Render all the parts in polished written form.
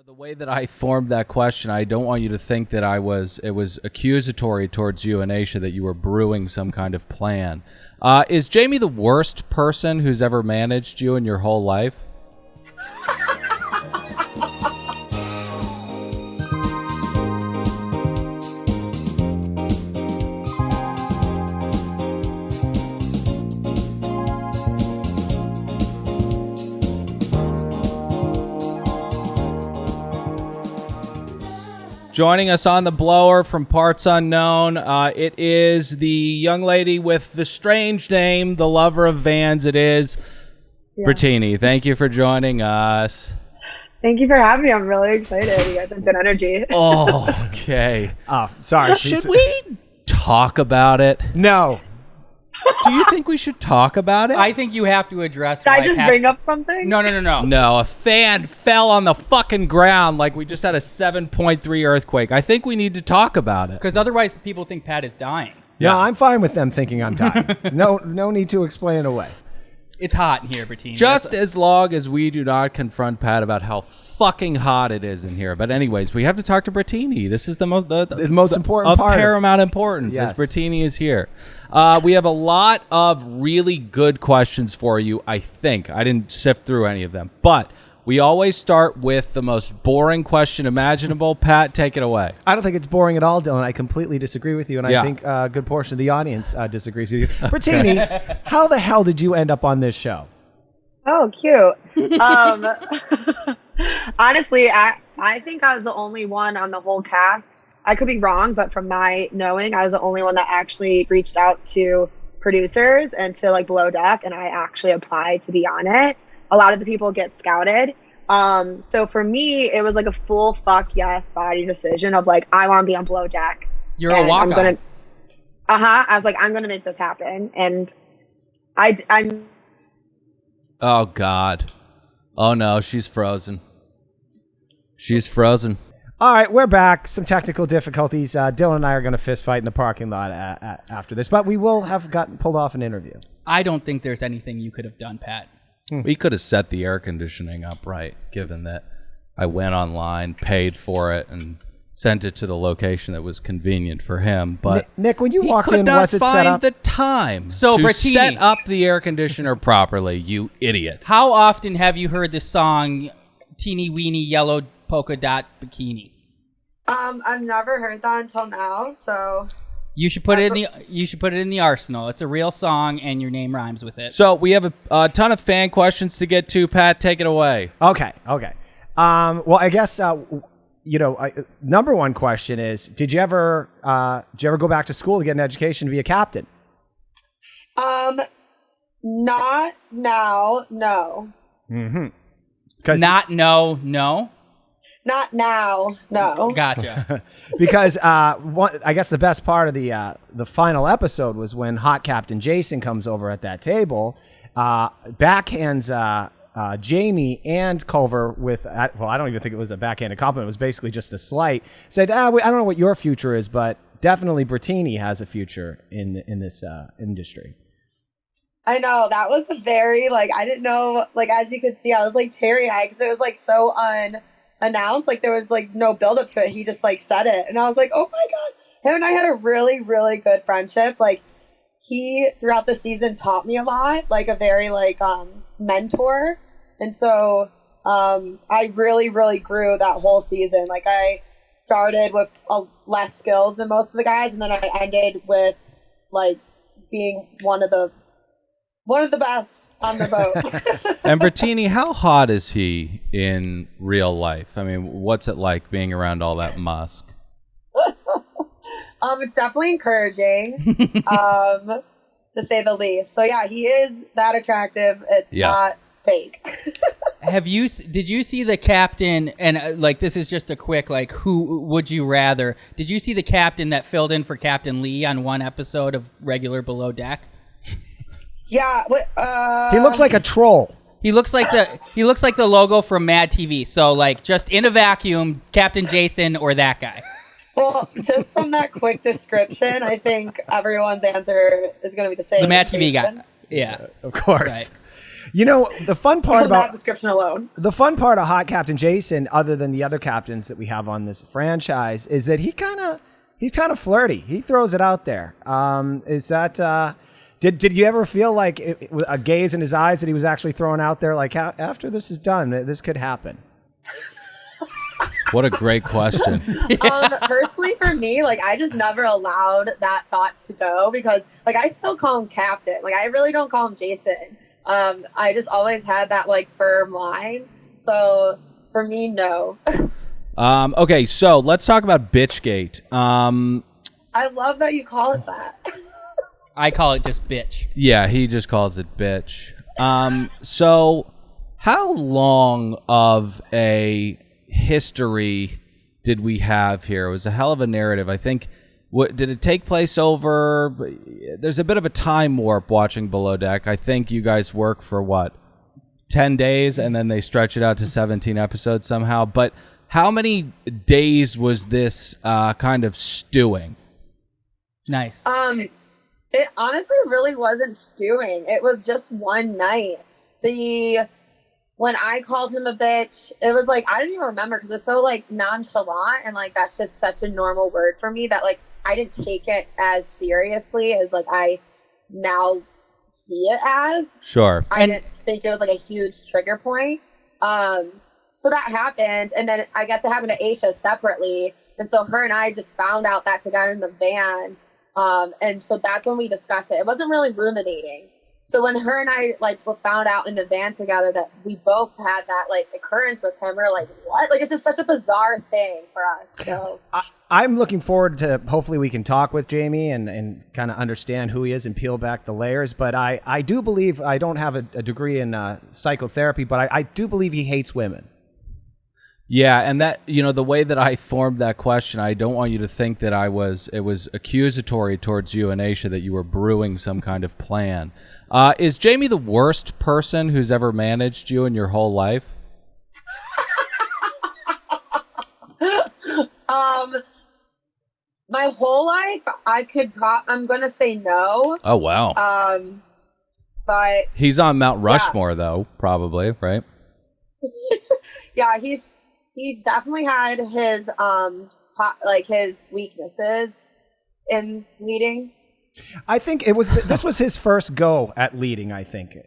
The way that I formed that question, I don't want you to think that it was accusatory towards you and Aisha that you were brewing some kind of plan. Is Jamie the worst person who's ever managed you in your whole life? Joining us on the blower from parts unknown, it is the young lady with the strange name, the lover of vans. It is Brittini. Thank you for joining us. Thank you for having me. I'm really excited. You guys have good energy. Oh, okay. Oh, sorry. Should we talk about it? No. Do you think we should talk about it? I think you have to address. Did I just bring up something? No. No, a fan fell on the fucking ground like we just had a 7.3 earthquake. I think we need to talk about it. Because otherwise the people think Pat is dying. Yeah, no, I'm fine with them thinking I'm dying. No need to explain it away. It's hot in here, Brittini. Just as long as we do not confront Pat about how fucking hot it is in here. But anyways, we have to talk to Brittini. This is the most important part of paramount importance. Yes. As Brittini is here. We have a lot of really good questions for you, I think. I didn't sift through any of them. But we always start with the most boring question imaginable. Pat, take it away. I don't think it's boring at all, Dylan. I completely disagree with you, and I think a good portion of the audience disagrees with you. Brittini, how the hell did you end up on this show? Oh, cute. Honestly, I think I was the only one on the whole cast. I could be wrong, but from my knowing, I was the only one that actually reached out to producers and to like Below Deck, and I actually applied to be on it. A lot of the people get scouted. So for me, it was like a full fuck yes body decision of like, I want to be on Below Deck. You're a walk-on. I was like, I'm going to make this happen. And I'm. Oh, God. Oh, no, she's frozen. She's frozen. All right, we're back. Some technical difficulties. Dylan and I are going to fist fight in the parking lot after this, but we will have gotten pulled off an interview. I don't think there's anything you could have done, Pat. We could have set the air conditioning up right, given that I went online, paid for it, and sent it to the location that was convenient for him. But Nick, when you walked in, was it set up? He could not find the time to set up the air conditioner properly, you idiot. How often have you heard the song Teeny Weeny Yellow Polka Dot Bikini? I've never heard that until now, so... You should put it in the arsenal. It's a real song, and your name rhymes with it. So we have a ton of fan questions to get to. Pat, take it away. Okay. Well, I guess number one question is: Did you ever go back to school to get an education to be a captain? Not now. No. Mm-hmm. No. Not now, no. Gotcha. Because I guess the best part of the final episode was when Hot Captain Jason comes over at that table, backhands Jamie and Culver with, well, I don't even think it was a backhanded compliment. It was basically just a slight. Said, I don't know what your future is, but definitely Brittini has a future in this industry. I know. That was very, I didn't know, as you could see, I was, teary-eyed because it was, so unannounced. There was no build up to it. He just said it, and I was like, oh my god. Him and I had a really, really good friendship. He throughout the season taught me a lot, a very mentor, and so I really, really grew that whole season. I started with less skills than most of the guys, and then I ended with being one of the best on the boat. And Brittini, how hot is he in real life? I mean, what's it like being around all that musk? It's definitely encouraging, to say the least. So yeah, he is that attractive. It's not fake. Did you see the captain? And this is just a quick who would you rather? Did you see the captain that filled in for Captain Lee on one episode of regular Below Deck? Yeah, he looks like a troll. He looks like the logo from Mad TV. So just in a vacuum, Captain Jason or that guy. Well, just from that quick description, I think everyone's answer is going to be the same. The Mad TV guy. Yeah, of course. Right. You know, the fun part From that about description alone. the fun part of Hot Captain Jason, other than the other captains that we have on this franchise, is that he's kind of flirty. He throws it out there. Is that did you ever feel like a gaze in his eyes that he was actually throwing out there, like after this is done, this could happen? What a great question. Personally, for me, like I just never allowed that thought to go because, like, I still call him Captain. Like I really don't call him Jason. I just always had that like firm line. So for me, no. Okay, so let's talk about Bitchgate. I love that you call it that. I call it just bitch. Yeah, he just calls it bitch. So how long of a history did we have here? It was a hell of a narrative. I think, did it take place over? There's a bit of a time warp watching Below Deck. I think you guys work for 10 days, and then they stretch it out to 17 episodes somehow. But how many days was this kind of stewing? Nice. It honestly really wasn't stewing. It was just one night. When I called him a bitch, it was like, I didn't even remember because it's so like nonchalant and like that's just such a normal word for me that like I didn't take it as seriously as like I now see it as. Sure. I didn't think it was like a huge trigger point. So that happened, and then I guess it happened to Aisha separately, and so her and I just found out that together in the van, and so that's when we discussed it. It wasn't really ruminating. So when her and I like were found out in the van together that we both had that like occurrence with him, we're like, what? Like it's just such a bizarre thing for us. So I'm looking forward to hopefully we can talk with Jamie and kind of understand who he is and peel back the layers. But I do believe, I don't have a degree in psychotherapy, but I do believe he hates women. Yeah, and that, the way that I formed that question, I don't want you to think that it was accusatory towards you and Aisha that you were brewing some kind of plan. Is Jamie the worst person who's ever managed you in your whole life? My whole life, I'm going to say no. Oh, wow. But he's on Mount Rushmore, though, probably, right? Yeah, he definitely had his his weaknesses in leading. I think this was his first go at leading, I think.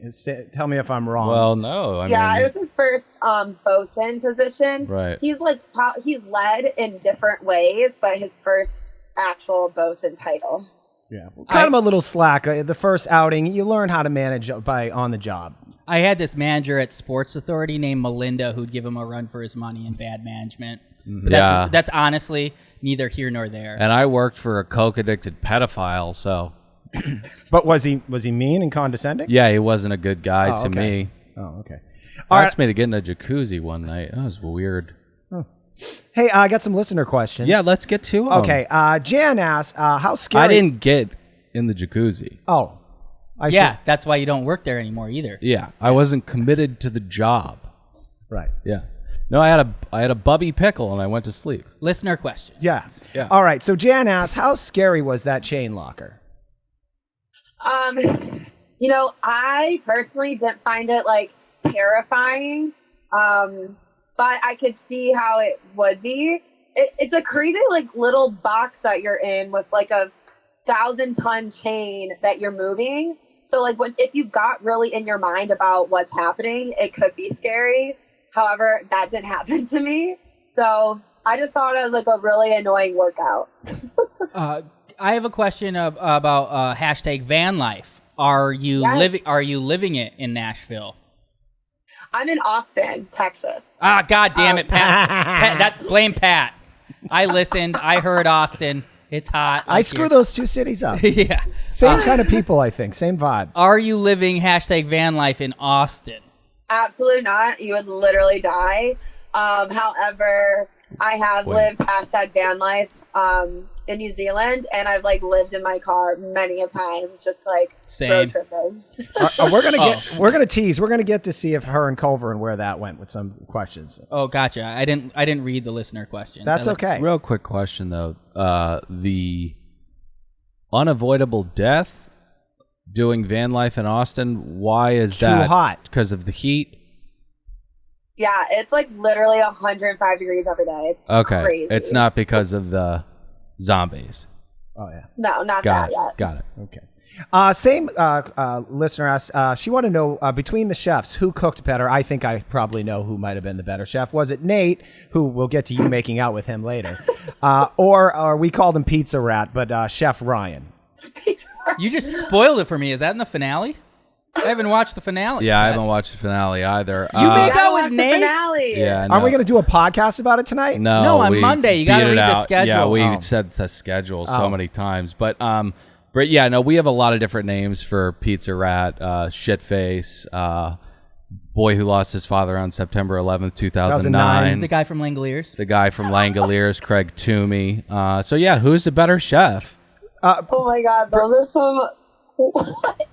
Tell me if I'm wrong. Well, no. It was his first bosun position. Right. He's he's led in different ways, but his first actual bosun title. Yeah. Cut him a little slack. The first outing, you learn how to manage on the job. I had this manager at Sports Authority named Melinda who'd give him a run for his money in bad management. But that's honestly neither here nor there. And I worked for a coke-addicted pedophile, so... But was he mean and condescending? Yeah, he wasn't a good guy to me. Oh, okay. Asked me to get in a jacuzzi one night. That was weird. Oh. Hey, I got some listener questions. Yeah, let's get to them. Okay, Jan asked, how scary... I didn't get in the jacuzzi. Oh. That's why you don't work there anymore either. Yeah, I wasn't committed to the job. Right. Yeah. No, I had a bubby pickle and I went to sleep. Listener question. Yeah. Yeah. All right, so Jan asked, how scary was that chain locker? I personally didn't find it like terrifying, but I could see how it would be. It's a crazy like little box that you're in with like a 1,000-ton chain that you're moving. So like if you got really in your mind about what's happening, it could be scary. However, that didn't happen to me. So I just saw it as like a really annoying workout. I have a question about hashtag van life. Are you living it in Nashville? I'm in Austin, Texas. Ah, God damn it, Pat. Blame Pat. I listened. I heard Austin. It's hot. I screw those two cities up. Yeah. Same kind of people, I think. Same vibe. Are you living hashtag van life in Austin? Absolutely not. You would literally die. However, I have lived hashtag van life in New Zealand, and I've like lived in my car many a times, just like road tripping. We're gonna tease. We're gonna get to see if her and Culver and where that went with some questions. Oh, gotcha. I didn't read the listener questions. That's okay. Real quick question though. The unavoidable death, doing van life in Austin. Why is Too that? hot. Because of the heat? Yeah, it's like literally 105 degrees every day. It's crazy. It's not because of the zombies. Oh, yeah. No, not Got that it. yet. Got it. Okay. Same listener asked, she wanted to know, between the chefs, who cooked better? I think I probably know who might have been the better chef. Was it Nate, who we'll get to you making out with him later, or we called him Pizza Rat, but Chef Ryan? You just spoiled it for me. Is that in the finale? I haven't watched the finale. Yeah, I yet. haven't watched the finale either. You make Gotta out watch with the Nate? finale. Yeah, Aren't we going to do a podcast about it tonight? No, on we Monday. You gotta beat it read the out. schedule. Yeah, we Oh. said the schedule so many times. But yeah, no, we have a lot of different names for Pizza Rat, Shitface, boy who lost his father on September 11th, 2009. The guy from Langoliers. The guy from Langoliers, Craig Tumi. So yeah, who's the better chef? Oh my God, those are some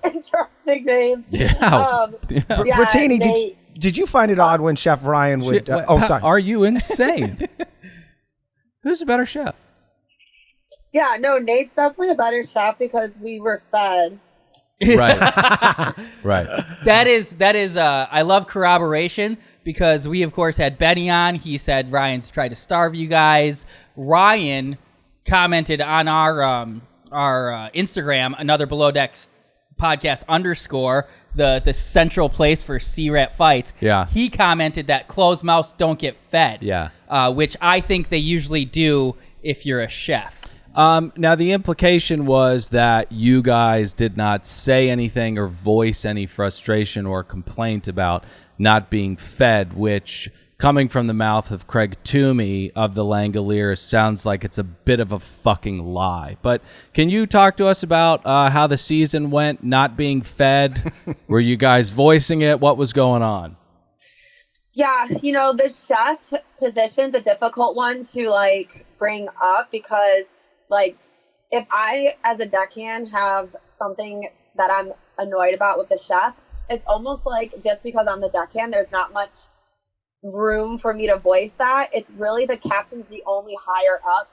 interesting names. Yeah. Brittini, Nate. did you find it odd when Chef Ryan would... sorry. Are you insane? Who's the better chef? Yeah, no, Nate's definitely a better chef because we were fed. Right. Right. That is I love corroboration because we of course had Benny on. He said Ryan's tried to starve you guys. Ryan commented on our Instagram, Another Below Decks Podcast _ the central place for C-Rat fights. Yeah. He commented that closed mouths don't get fed. Yeah. Which I think they usually do if you're a chef. Now, the implication was that you guys did not say anything or voice any frustration or complaint about not being fed, which, coming from the mouth of Craig Toomey of the Langoliers, sounds like it's a bit of a fucking lie. But can you talk to us about how the season went, not being fed? Were you guys voicing it? What was going on? Yeah, the chef position's a difficult one to like bring up because like if I as a deckhand have something that I'm annoyed about with the chef, it's almost like just because I'm the deckhand, there's not much room for me to voice that. It's really the captain's the only higher up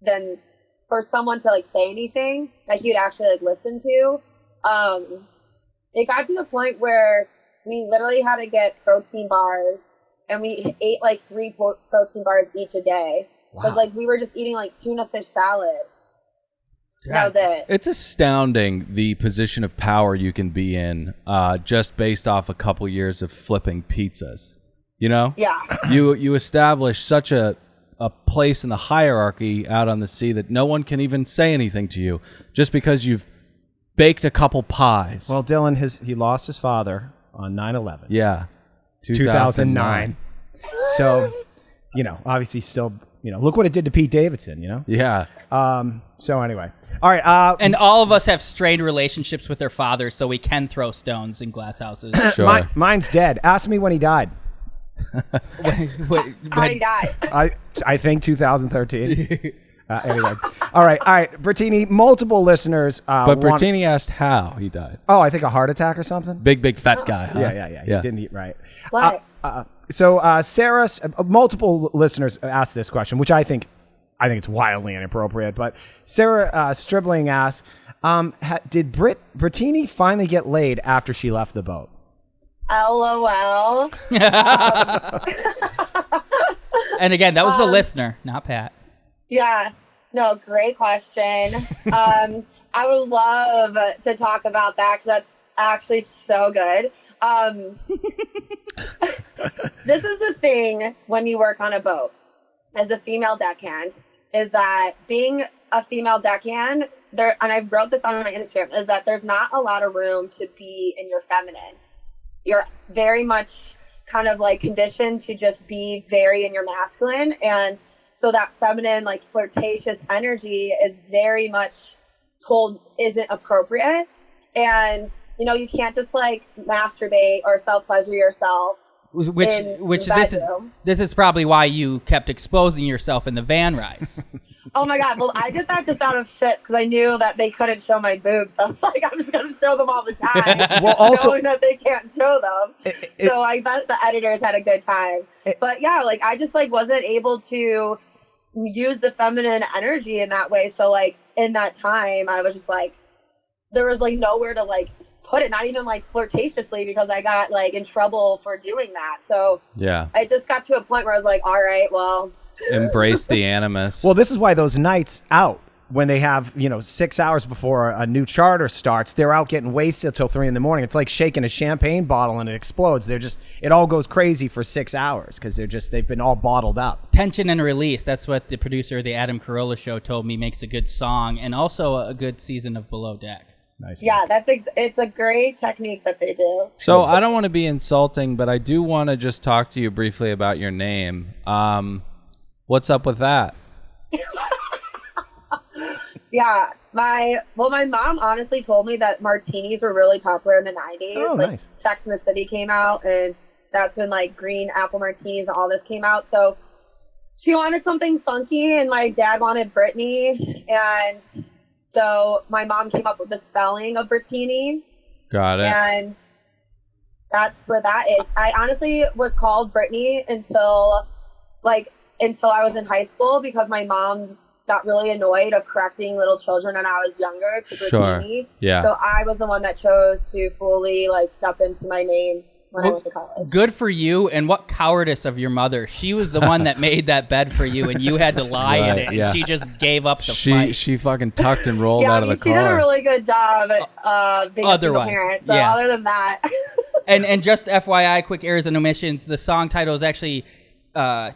than for someone to like say anything that he would actually like listen to. It got to the point where we literally had to get protein bars and we ate like 3 protein bars each a day. Because like we were just eating like tuna fish salad. That was it. It's astounding the position of power you can be in just based off a couple years of flipping pizzas. You know? Yeah. You establish such a place in the hierarchy out on the sea that no one can even say anything to you just because you've baked a couple pies. Well, Dylan, he lost his father on 9/11. Yeah. 2009. So, obviously still, look what it did to Pete Davidson, Yeah. So anyway. All right. And all of us have strained relationships with their fathers, so we can throw stones in glass houses. Sure. Mine's dead. Ask me when he died. How he died. I think 2013. Anyway. All right. Brittini, multiple listeners. But Brittini asked how he died. Oh, I think a heart attack or something? Big fat guy, huh? Yeah. He didn't eat right. Bless. So Sarah, multiple listeners asked this question, which I think it's wildly inappropriate. But Sarah Stribling asked, did Brittini finally get laid after she left the boat? LOL. And again, that was the listener, not Pat. Yeah. No, great question. I would love to talk about that because that's actually so good. This is the thing when you work on a boat as a female deckhand, is that being a female deckhand, and I wrote this on my Instagram, is that there's not a lot of room to be in your feminine. You're very much kind of like conditioned to just be very in your masculine. And so that feminine, like flirtatious energy is very much told isn't appropriate. And, you can't just like masturbate or self-pleasure yourself. Which this is probably why you kept exposing yourself in the van rides. Oh my God. Well, I did that just out of shit because I knew that they couldn't show my boobs. So I was like, I'm just going to show them all the time. Well, also, knowing that they can't show them. So I bet the editors had a good time. But yeah, like I just like wasn't able to use the feminine energy in that way. So like in that time, I was just like there was like nowhere to like put it, not even like flirtatiously, because I got like in trouble for doing that. So Yeah. I just got to a point where I was like, all right, well, Embrace the animus. Well, this is why those nights out, when they have, 6 hours before a new charter starts, they're out getting wasted till 3 a.m. It's like shaking a champagne bottle and it explodes. It all goes crazy for 6 hours because they've been all bottled up. Tension and release. That's what the producer of the Adam Carolla show told me makes a good song and also a good season of Below Deck. Nice. yeah, it's a great technique that they do. So I don't want to be insulting, but I do want to just talk to you briefly about your name. What's up with that? Yeah, my mom honestly told me that martinis were really popular in the 90s. Oh, like, nice. Sex and the City came out, and that's when like green apple martinis and all this came out. So she wanted something funky, and my dad wanted Brittany, and so my mom came up with the spelling of Brittini, Got it. and that's where that is. I honestly was called Brittany until I was in high school, because my mom got really annoyed of correcting little children when I was younger to Brittini. Sure. Yeah. So I was the one that chose to fully like step into my name when I went to college. Good for you, and what cowardice of your mother. She was the one that made that bed for you, and you had to lie in Right, it, and yeah. she just gave up the fight. She fucking tucked and rolled Yeah, out of the she did a car. really good job at being a single Otherwise, parent. So yeah. other than that, And just FYI, quick errors and omissions, the song title is actually Itsy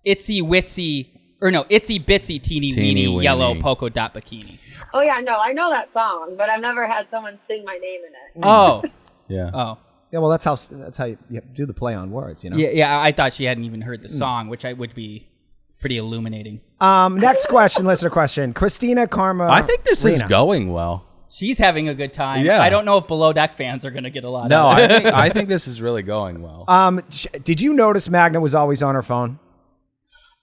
Bitsy Teeny Teeny Weeny Yellow Weeny. Polka Dot Bikini. oh yeah, no, I know that song, but I've never had someone sing my name in it. Oh. Yeah. Oh. Yeah, well, that's how you do the play on words, Yeah, I thought she hadn't even heard the song, which would be pretty illuminating. Next question, listener question. Christina Karma. I think this is Rena. going well. She's having a good time. Yeah. I don't know if Below Deck fans are going to get a lot No, of it. I think this is really going well. Did you notice Magda was always on her phone?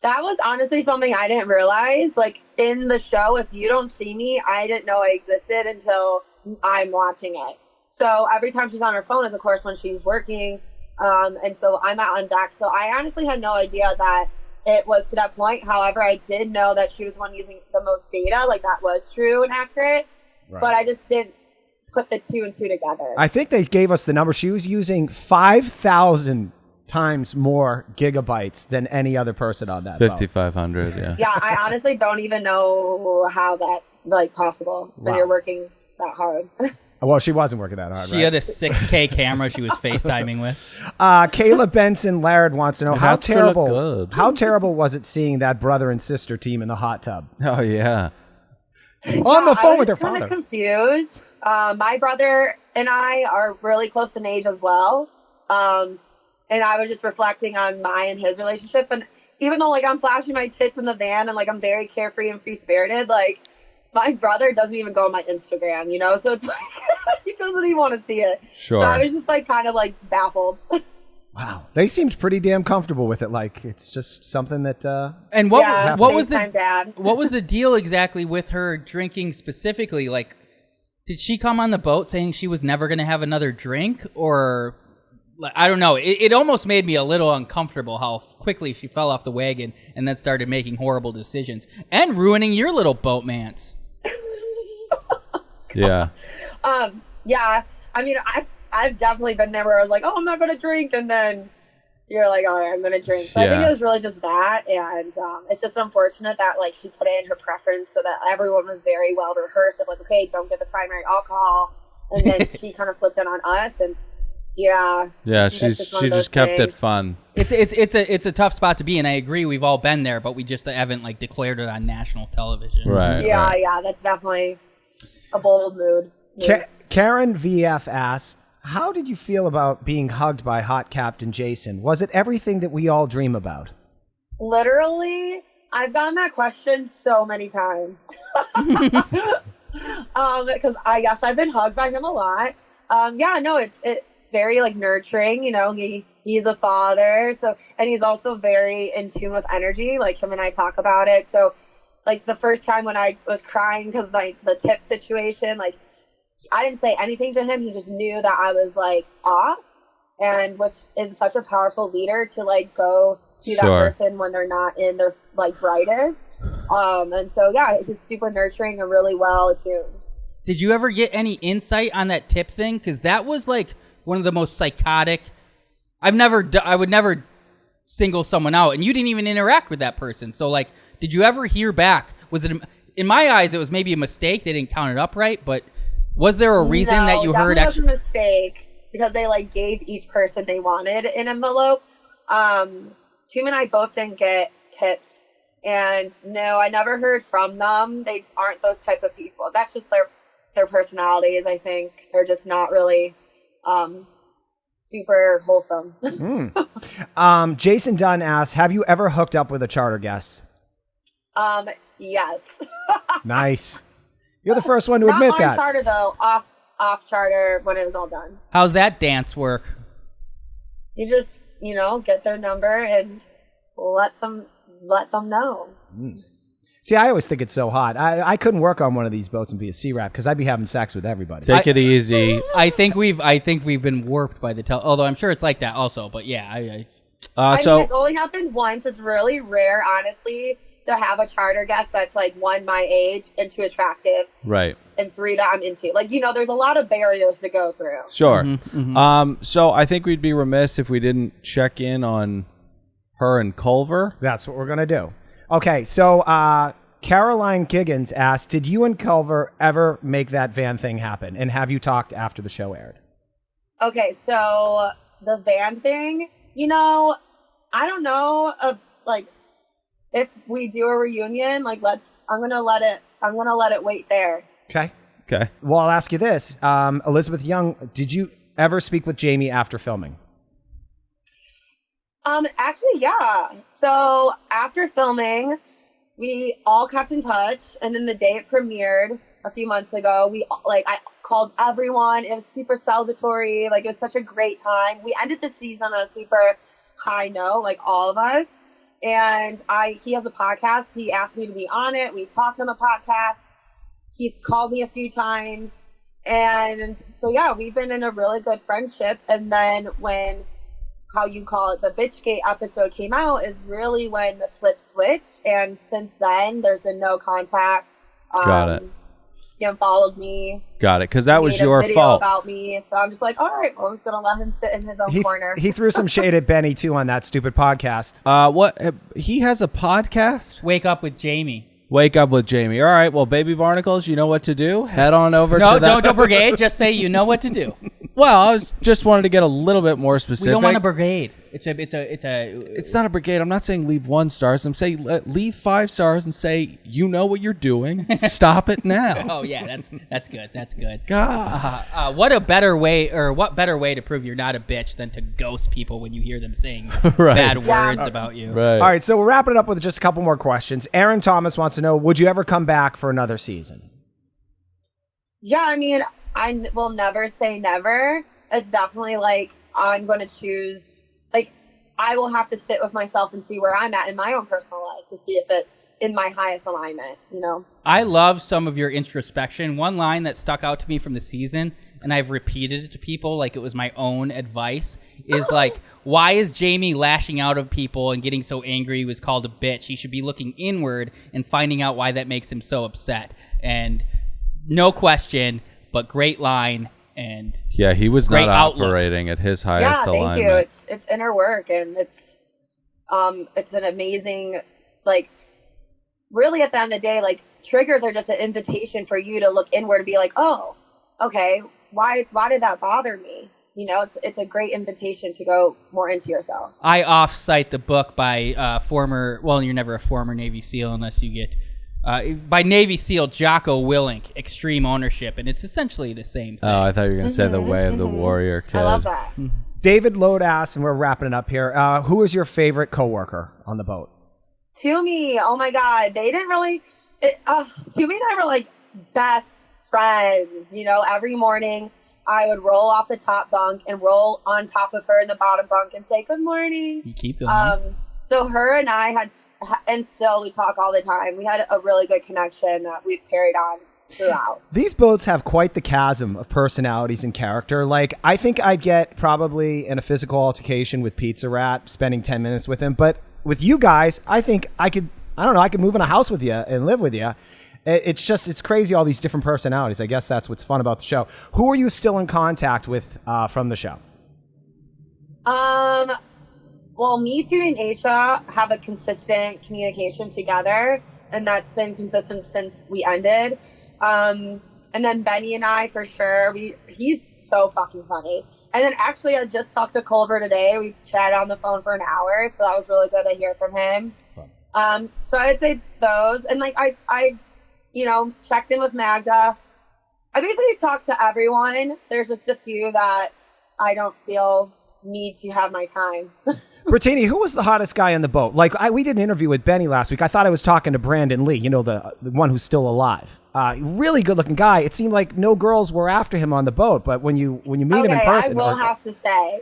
That was honestly something I didn't realize. Like in the show, if you don't see me, I didn't know I existed until I'm watching it. So every time she's on her phone is, of course, when she's working. And so I'm out on deck. So I honestly had no idea that it was to that point. However, I did know that she was the one using the most data. Like that was true and accurate. Right. But I just didn't put the 2 and 2 together. I think they gave us the number. She was using 5,000 times more gigabytes than any other person on that boat. 5,500, yeah. Yeah, I honestly don't even know how that's like possible when Wow. you're working that hard. Well, she wasn't working that hard, She right? had a 6K camera she was FaceTiming with. Kayla Benson Laird wants to know how has to look terrible good. how terrible was it seeing that brother and sister team in the hot tub Oh, yeah. on the phone with their I was kind father? of confused. My brother and I are really close in age as well. And I was just reflecting on my and his relationship. And even though like I'm flashing my tits in the van and like I'm very carefree and free spirited, like my brother doesn't even go on my Instagram, So it's like he doesn't even want to see it. Sure. So I was just like kind of like baffled. Wow, they seemed pretty damn comfortable with it. Like it's just something that. And what Yeah, was FaceTime dad. what was the deal exactly with her drinking specifically? Like, did she come on the boat saying she was never going to have another drink, or like, I don't know. It almost made me a little uncomfortable how quickly she fell off the wagon and then started making horrible decisions and ruining your little boatmance. Yeah. Yeah. I mean, I've definitely been there where I was like, oh, I'm not going to drink. And then you're like, all right, I'm going to drink. So I think Yeah. it was really just that. And it's just unfortunate that like she put it in her preference so that everyone was very well rehearsed of like, okay, don't get the primary alcohol. And then she kind of flipped it on us. And yeah. Yeah, it's she just one of those just kept it things. fun. It's a tough spot to be in. I agree. We've all been there, but we just haven't like declared it on national television. Right. Yeah. right. Yeah. That's definitely a bold mood. Karen VF asks, how did you feel about being hugged by hot Captain Jason? Was it everything that we all dream about? Literally, I've gotten that question so many times. Because I guess I've been hugged by him a lot. Yeah, no, it's very like nurturing. He's a father, so, and he's also very in tune with energy. Like him and I talk about it. So, like the first time when I was crying because like the tip situation, like I didn't say anything to him. He just knew that I was like off, and which is such a powerful leader to like go to that Sure. person when they're not in their like brightest. And so yeah, he's super nurturing and really well attuned. Did you ever get any insight on that tip thing? Because that was like one of the most psychotic. I would never single someone out, and you didn't even interact with that person. So like, did you ever hear back? Was it, in my eyes, it was maybe a mistake. They didn't count it up right, but was there a reason that you heard? That was a mistake because they like gave each person they wanted an envelope. Tumi and I both didn't get tips, and no, I never heard from them. They aren't those type of people. That's just their personalities. I think they're just not really super wholesome. Jason Dunn asks, have you ever hooked up with a charter guest? Yes. Nice. You're the first one to admit Not that. on charter though, off charter when it was all done. How's that dance work? You just, get their number and let them know. See, I always think it's so hot. I couldn't work on one of these boats and be a sea rat because I'd be having sex with everybody. Take it easy. I think we've been warped by the although I'm sure it's like that also, but yeah, I mean, it's only happened once. It's really rare, honestly, to have a charter guest that's like 1, my age, and 2, attractive. Right. And 3, that I'm into. Like, there's a lot of barriers to go through. Sure. So I think we'd be remiss if we didn't check in on her and Culver. That's what we're going to do. Okay, so Caroline Giggins asked, did you and Culver ever make that van thing happen? And have you talked after the show aired? Okay, so the van thing, I don't know, if we do a reunion, I'm gonna let it wait there. Okay. Okay. Well, I'll ask you this. Elizabeth Young, did you ever speak with Jamie after filming? Actually, yeah. So after filming, we all kept in touch, and then the day it premiered a few months ago, I called everyone. It was super celebratory. It was such a great time. We ended the season on a super high note, all of us. And he has a podcast. He asked me to be on it. We talked on the podcast. He's called me a few times. And so, yeah, we've been in a really good friendship. And then when, how you call it, the Bitchgate episode came out is really when the flip switched. And since then, there's been no contact. Got it. He followed me. Got it, because that was your video fault. About me, so I'm just like, all right, well, I'm just gonna let him sit in his own corner. He threw some shade at Benny too on that stupid podcast. What? He has a podcast? Wake Up with Jamie. Wake Up with Jamie. All right, well, baby barnacles, you know what to do. Head on over to that. No, don't brigade. Just say you know what to do. Well, I just wanted to get a little bit more specific. We don't want a brigade. It's not a brigade. I'm not saying leave 1 stars. I'm saying leave 5 stars and say you know what you're doing. Stop it now. Oh yeah, that's good. That's good. God. What better way to prove you're not a bitch than to ghost people when you hear them saying Right. bad words about you. Right. All right, so we're wrapping it up with just a couple more questions. Aaron Thomas wants to know, would you ever come back for another season? Yeah, I mean, I will never say never. It's definitely I'm going to choose, I will have to sit with myself and see where I'm at in my own personal life to see if it's in my highest alignment, I love some of your introspection. One line that stuck out to me from the season, and I've repeated it to people like it was my own advice, is why is Jamie lashing out of people and getting so angry he was called a bitch? He should be looking inward and finding out why that makes him so upset. And no question, but great line. And yeah, he was not outlook. operating at his highest alignment. Yeah, thank you. It's inner work, and it's an amazing, really at the end of the day, triggers are just an invitation for you to look inward and be like, oh, okay, why did that bother me? It's a great invitation to go more into yourself. I off-cite the book by you're never a former Navy SEAL unless you get by Navy SEAL Jocko Willink, Extreme Ownership, and it's essentially the same thing. Oh, I thought you were going to say The Way of the Warrior Kid. I love that. David Lode asks, and we're wrapping it up here, who is your favorite coworker on the boat? Tumi. Oh my God. They didn't really, Tumi and I were best friends. Every morning I would roll off the top bunk and roll on top of her in the bottom bunk and say, good morning. You keep going. So her and I and still we talk all the time. We had a really good connection that we've carried on throughout. These boats have quite the chasm of personalities and character. I think I'd get probably in a physical altercation with Pizza Rat, spending 10 minutes with him. But with you guys, I think I could move in a house with you and live with you. it's crazy, all these different personalities. I guess that's what's fun about the show. Who are you still in contact with from the show? Well, me, Tumi, and Aisha have a consistent communication together, and that's been consistent since we ended. And then Benny and I, for sure, he's so fucking funny. And then actually, I just talked to Culver today. We chatted on the phone for an hour, so that was really good to hear from him. So I'd say those. And like I checked in with Magda. I basically talked to everyone. There's just a few that I don't feel need to have my time. Brittini, who was the hottest guy on the boat? Like we did an interview with Benny last week. I thought I was talking to Brandon Lee, the one who's still alive. Really good looking guy. It seemed like no girls were after him on the boat, but when you meet him in person, I will have to say,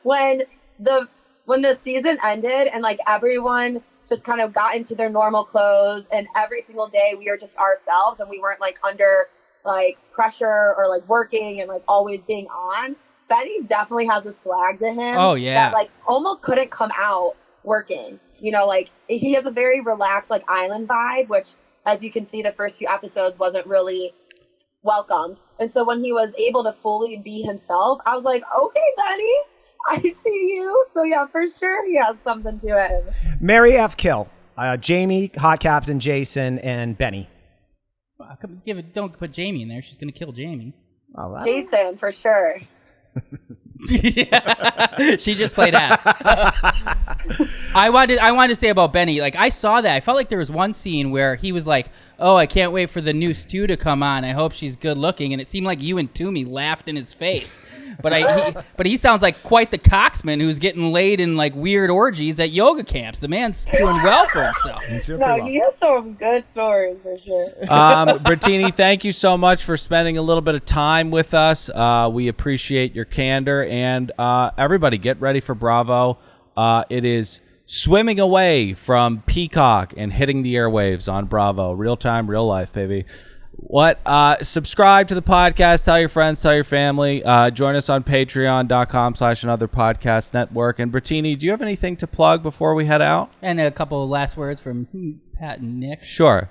when the season ended and like everyone just kind of got into their normal clothes, and every single day we were just ourselves, and we weren't like under like pressure or like working and like always being on. Benny definitely has a swag to him. Oh, yeah. That like almost couldn't come out working. Like he has a very relaxed like island vibe, which, as you can see, the first few episodes wasn't really welcomed. And so when he was able to fully be himself, I was like, okay, Benny, I see you. So yeah, for sure, he has something to him. Mary F. Kill, Jamie, Hot Captain Jason, and Benny. Don't put Jamie in there. She's gonna kill Jamie. Oh, Jason, for sure. Yeah. She just played half. I wanted to say about Benny, like I saw that. I felt like there was one scene where he was like, "Oh, I can't wait for the new stew to come on. I hope she's good looking." And it seemed like you and Tumi laughed in his face. But he sounds like quite the coxman who's getting laid in like weird orgies at yoga camps. The man's doing well for himself. He has some good stories for sure. Brittini, thank you so much for spending a little bit of time with us. We appreciate your candor, and everybody get ready for Bravo. It is swimming away from Peacock and hitting the airwaves on Bravo. Real time, real life, baby. Subscribe to the podcast, tell your friends, tell your family, join us on patreon.com/Another Podcast Network. And Brittini, do you have anything to plug before we head out? And a couple of last words from Pat and Nick. Sure.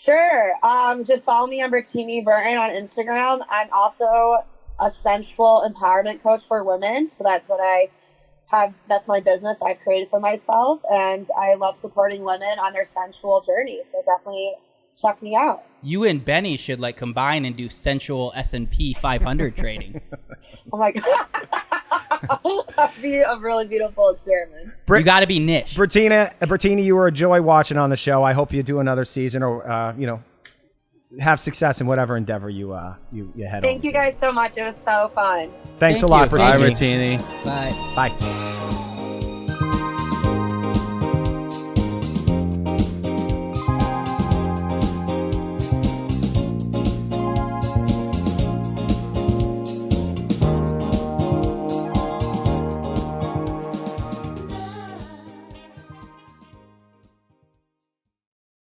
Just follow me on Brittini Burton on Instagram. I'm also a sensual empowerment coach for women. So that's what I have. That's my business I've created for myself. And I love supporting women on their sensual journey. So definitely check me out. You and Benny should like combine and do sensual S&P 500 trading. Oh my God. That'd be a really beautiful experiment. You got to be niche. Brittini, you were a joy watching on the show. I hope you do another season, or have success in whatever endeavor you head. Thank you guys so much. It was so fun. Thanks a lot, Brittini. Bye, Brittini. Bye. Bye.